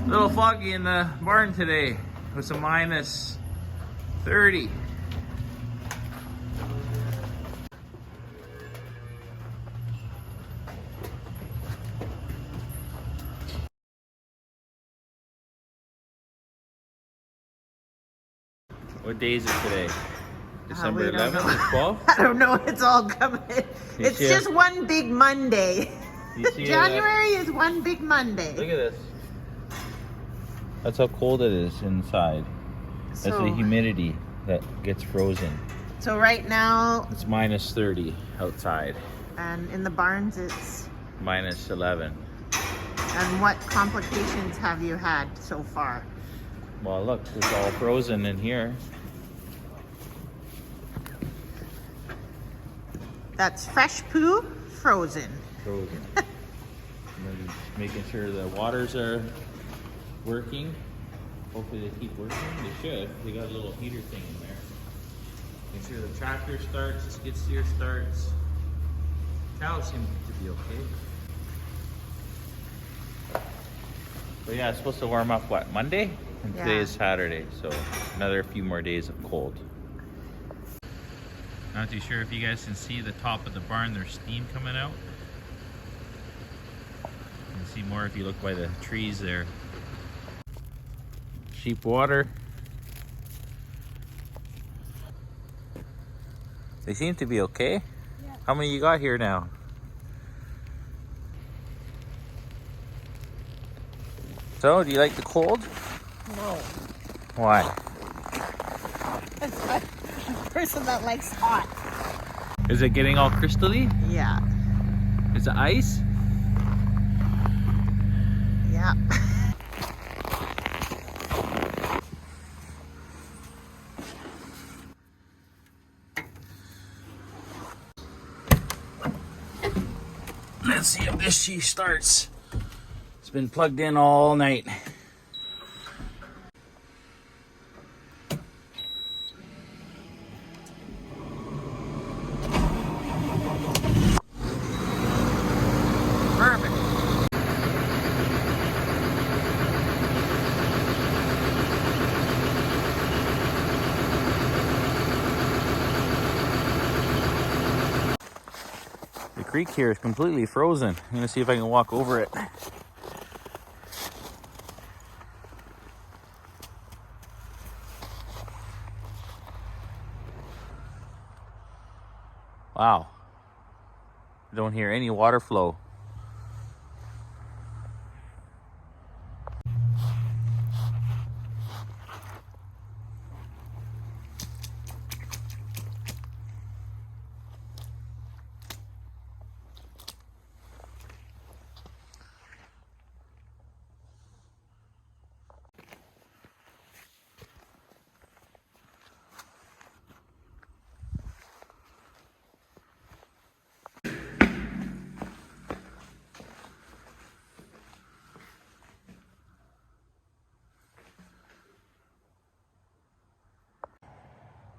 A little foggy in the barn today. It was a minus 30. What day is it today? December 11th or 12th? I don't know. It's all coming. It's just one big Monday. January is one big Monday. Look at this. That's how cold it is inside. That's the humidity that gets frozen. So right now... It's minus 30 outside. And in the barns it's... minus 11. And what complications have you had so far? Well, look, it's all frozen in here. That's fresh poo, frozen. Frozen. And then just making sure the waters are working. Hopefully they keep working. They should. They got a little heater thing in there. Make sure the tractor starts, the skid steer starts. Cows seem to be okay. But yeah, it's supposed to warm up, what, Monday? And today is Saturday, so another few more days of cold. Not too sure if you guys can see the top of the barn, there's steam coming out. You can see more if you look by the trees there. Sheep water. They seem to be okay. Yeah. How many you got here now? So, do you like the cold? No. Why? I'm a person that likes hot. Is it getting all crystally? Yeah. Is it ice? Yeah. Let's see if this sheet starts. It's been plugged in all night. Perfect. The creek here is completely frozen. I'm gonna see if I can walk over it. Wow. I don't hear any water flow.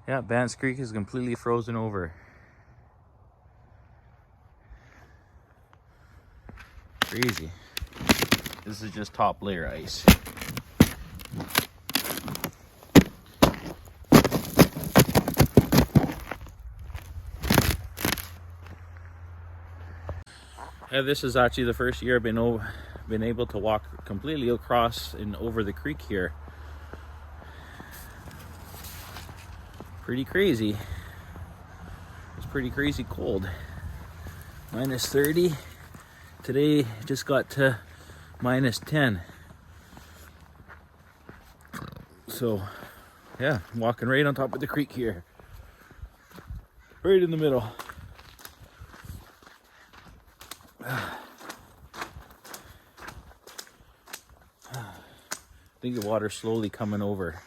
Yeah, Banks Creek is completely frozen over. Crazy. This is just top layer ice. Yeah, this is actually the first year I've been able to walk completely across and over the creek here. Pretty crazy. It's pretty crazy cold. Minus 30. Today just got to minus 10. So yeah, I'm walking right on top of the creek here. Right in the middle. I think the water's slowly coming over.